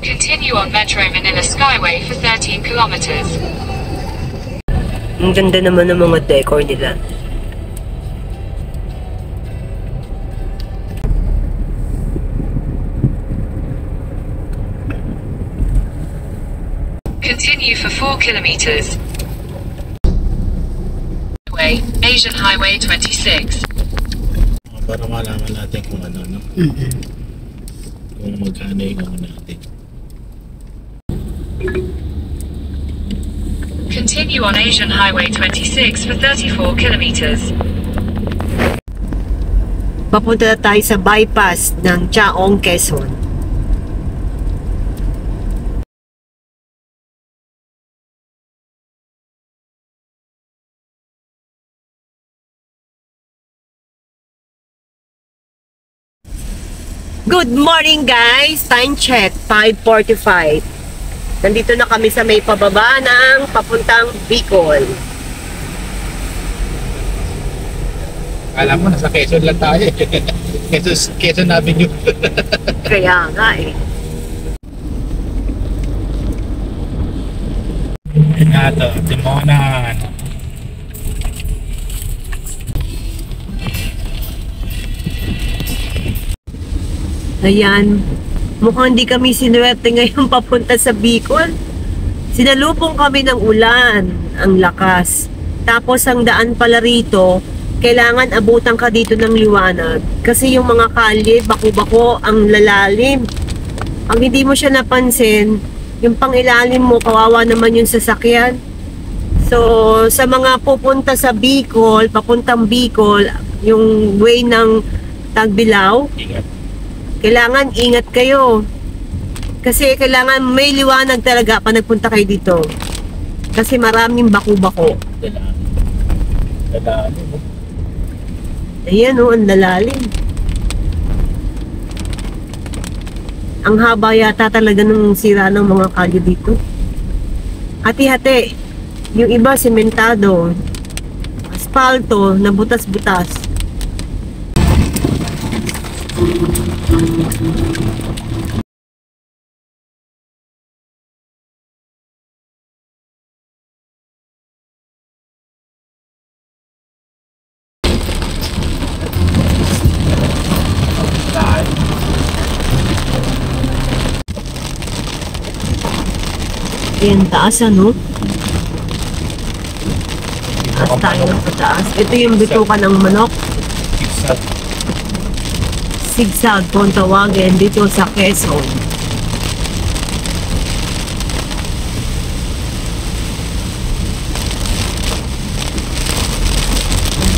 Continue on Metro Manila Skyway for 13 kilometers. Ang ganda naman ng mga decor nila. Continue for 4 kilometers. Asian Highway 26. Para malaman natin kung ano, no? Kung magkano yung ano natin. Continue on Asian Highway 26 for 34 kilometers. Papunta na tayo sa bypass ng Chaong, Quezon. Good morning guys! Time check, 5:45. Nandito na kami sa may pababa ng papuntang Bicol. Alam mo, nasa Quezon lang tayo. Quezon Avenue. Kaya nga eh. Ito, Timonan. Ayan, mukhang hindi kami sinuwerte ngayon papunta sa Bicol. Sinalubong kami ng ulan, ang lakas. Tapos ang daan pala rito, kailangan abutan ka dito ng liwanag. Kasi yung mga kalye, bako-bako, ang lalalim. Pag hindi mo siya napansin, yung pangilalim mo, kawawa naman yung sasakyan. So, sa mga pupunta sa Bicol, papuntang Bicol, yung way ng Tagbilao, kailangan ingat kayo. Kasi kailangan may liwanag talaga pa nagpunta kayo dito. Kasi maraming bako-bako. Ayan o, ang lalalim. Ang haba yata talaga ng sira ng mga kalye dito. Hati-hati. Yung iba sementado. Asfalto na butas-butas. Ayan, taas ano? Taas tayo ng pataas. Ito yung bitukan ng manok. Sigsag kung tawagin dito sa Quezon.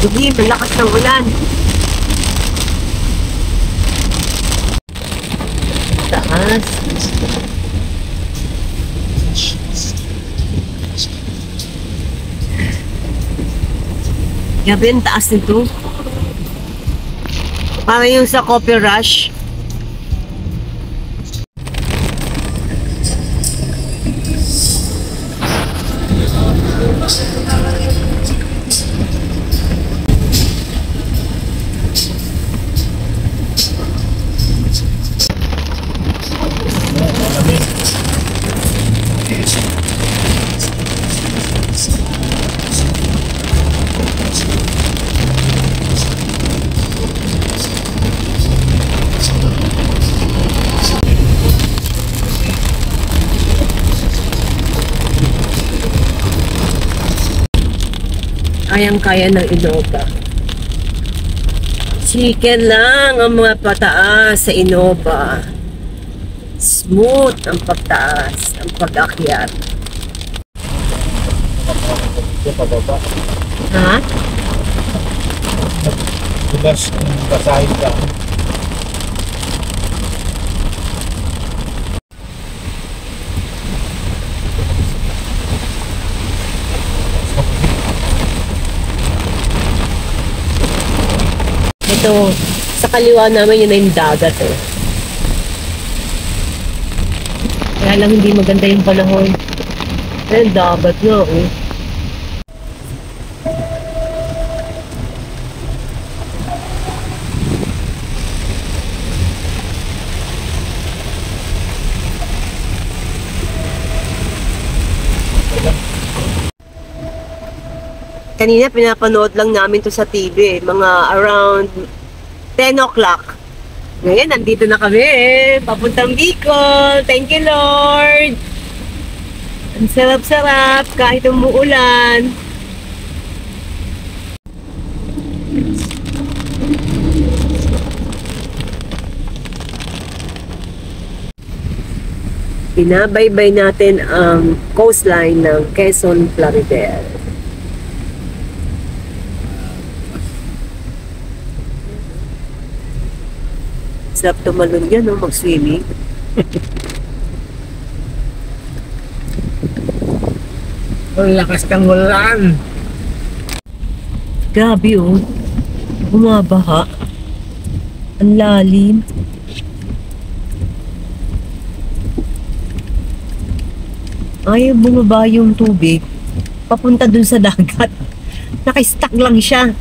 Dugi, malakas ng ulan. Taas. Grabe ang taas nito. Para yung sa Coffee Rush. Kayang-kaya ng Innova. Chicken lang ang mga pataas sa Innova. Smooth ang pagtaas, ang pag-akyat. Ha? Bukas, basahin ka. Ito, sa kaliwa namin yun na yung dagat eh. Kaya lang hindi maganda yung panahon. Ayun, dagat nga eh. Kanina pinapanood lang namin to sa TV, mga around 10 o'clock. Ngayon, nandito na kami, papuntang Bicol. Thank you, Lord. Ang sarap-sarap kahit umuulan. Binabaybay natin ang coastline ng Quezon, Plaridel. Sarap tumalon yan, no? Mag-swimming. Ang lakas ng ulan. Grabe, oh. Bumabaha. Ang lalim. Ayaw bumaba yung tubig. Papunta dun sa dagat. Naka-stuck lang siya.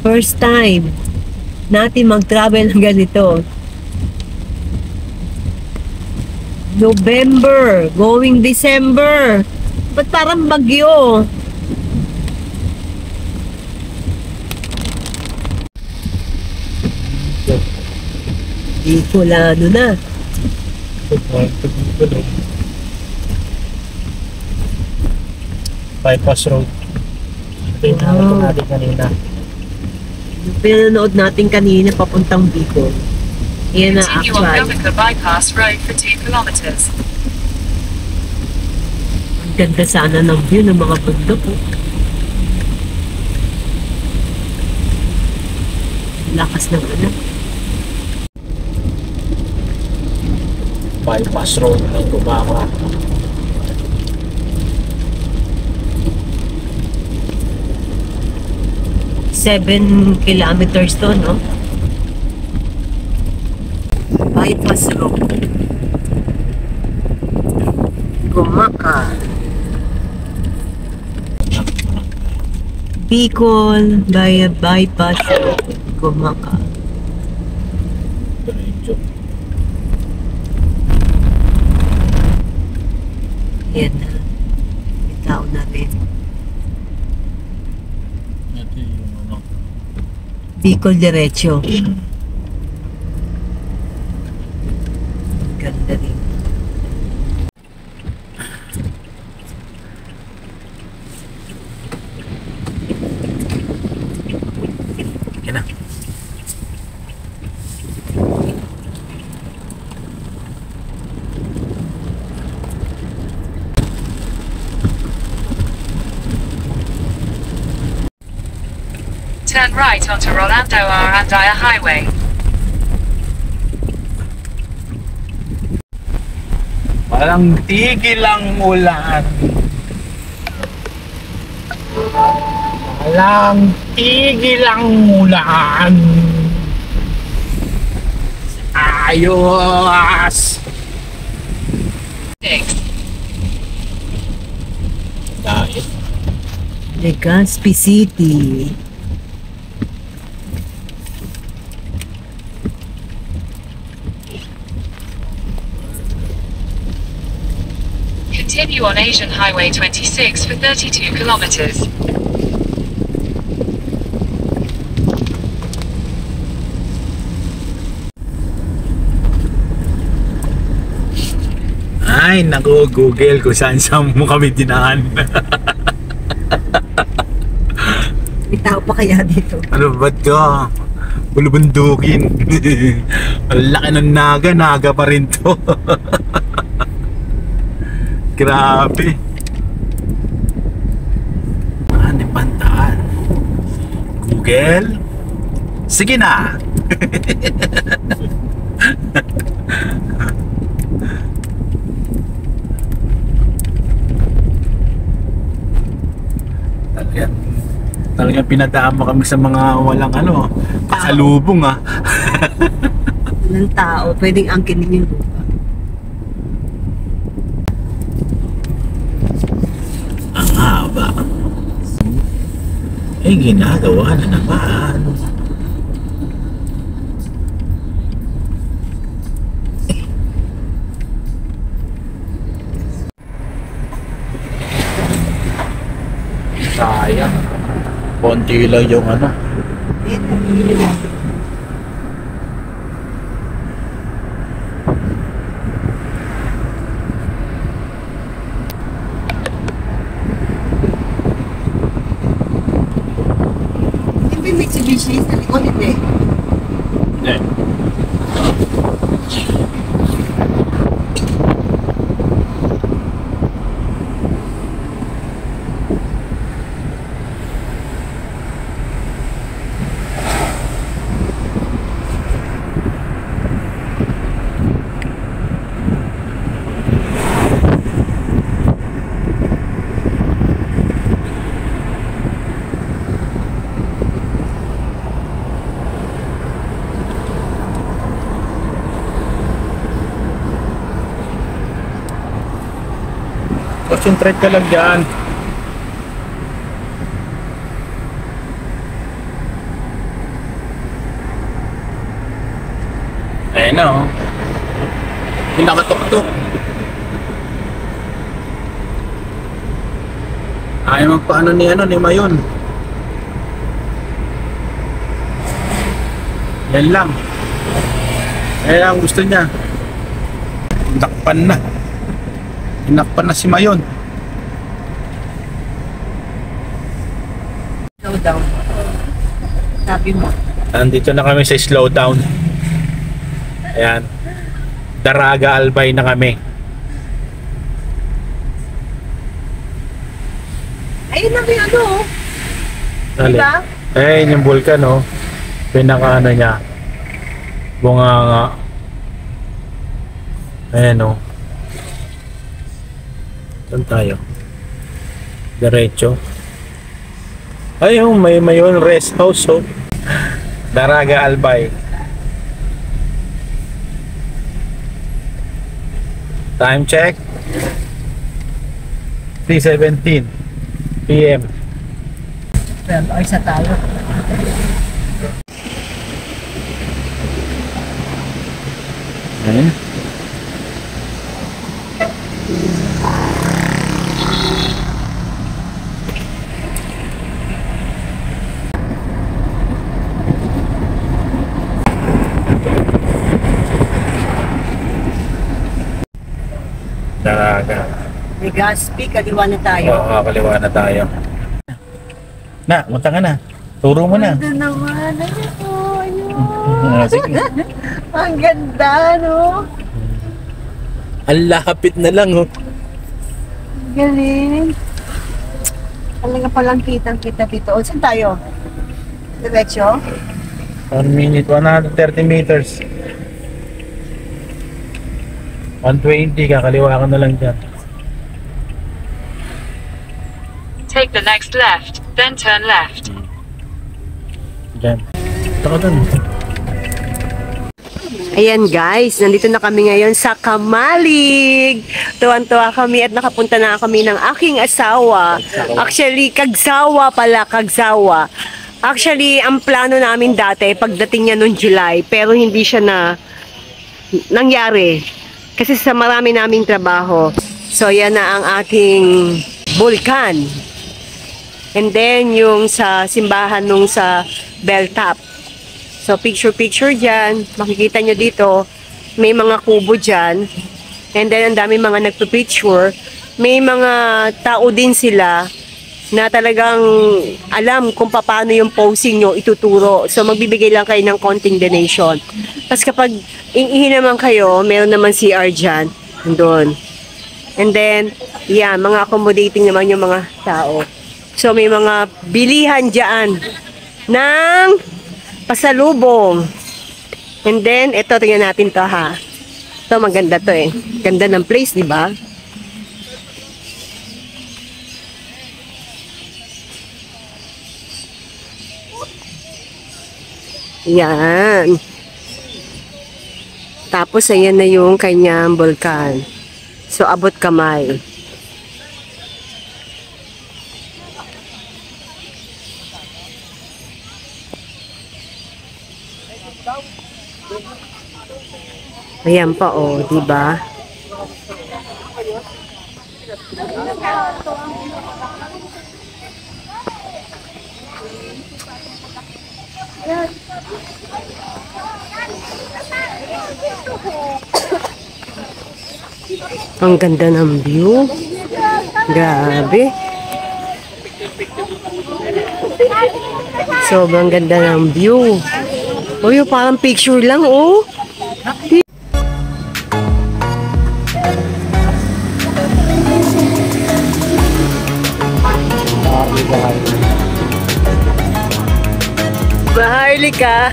First time natin mag-travel ng ganito. November, going December. Ba't parang bagyo? Bicolano na. Bypass road. Ito yung nakita natin kanina. Yung pinanood natin kanina papuntang Bicol. Yan na Continue on actual. Gumika Bypass Road for 2 kilometers. Ang ganda sana ng view ng mga bundok. Oh. Lakas ng anak. Bypass road ng Gumaka. Seven kilometers to, no? Bypass road. Gumaka. Bicol via bypass road. Gumaka. Diretso. Yan na. May tao na rin. Ito yung ano. Bicol diretso. Ganda rin. Yan na. Turn right onto Rolando Arandaya Highway. Walang tigil ang ulan. Walang tigil ang ulan. Ayos! 6. Dahil Legazpi City. Continue on Asian Highway 26 for 32 kilometers. ay, naku, Google kung saan mo kami dinaan. May tao pa kaya dito? Ano ba ito? Bulubundukin. Ang laki ng naga, naga pa rin to. Grabe. Ano pantaan? Google? Sige na. Talagang pinadaan mo kami sa mga walang ano, pasalubong ah. Ng tao, pwedeng angkinin yung lupa. Ang haba. Eh, ginagawa na naman. Konti lang yung ano. Hindi Mitsubishi sa likod hindi. Eh. Concentrate ka lang dyan. Ayan na oh. Yung nakatok-tok. Ayaw magpaano ni Mayon. Yan lang. Ayan ang gusto niya. Takpan na. Tinakpan na si Mayon. Slow down. Sabi mo. Nandito na kami sa slowdown. Ayan. Daraga Albay na kami. Ayun na yung ano. Dali. Diba? Eh, yung vulkan oh. Pinaka ano niya. Bunganga. Ayan oh. Saan tayo? Diretso. Ayun, may Mayon rest house oh. Daraga Albay. Time check. 3:17 PM. Well, ay sa tayo. Ayan. Daraga. May Gaspi, kaliwa na tayo. Oo, kaliwa na tayo. Na, munta ka na. Turo mo na. Ganda naman. Ano po? Ah, sige. Ang ganda, no? Ang lapit na lang oh. Galing. Talaga palang kitang-kita dito. O, saan tayo? Diretso? 1 minute, 130 meters. 120, kakaliwa ka na lang dyan. Take the next left, then turn left. Dyan. Ito ka dun. Ayan guys, nandito na kami ngayon sa Kamalig. Tuwan-tuwa kami at nakapunta na kami ng aking asawa. Actually, Kagsawa pala, Kagsawa. Actually, ang plano namin dati, pagdating niya noong July, pero hindi siya nangyari. Kasi sa marami naming trabaho. So, yan na ang ating bulkan. And then, yung sa simbahan nung sa Belltop. So, picture-picture dyan. Makikita nyo dito, may mga kubo dyan. And then, ang dami mga nagpipicture. May mga tao din sila na talagang alam kung paano yung posing nyo ituturo. So, magbibigay lang kayo ng konting donation. Tapos kapag iihi naman kayo, meron naman CR dyan. Doon. And then, yeah, mga accommodating naman yung mga tao. So, may mga bilihan dyan ng pasalubong. And then, ito, tingnan natin to ha. Ito, maganda to eh. Ganda ng place, di ba? Yan. Tapos, ayan na yung kanyang bulkan. So, abot kamay. Ayan pa, oh, di ba? Ang ganda ng view. Grabe. Sobrang ganda ng view. Uy, parang picture lang, oh. Maharlika.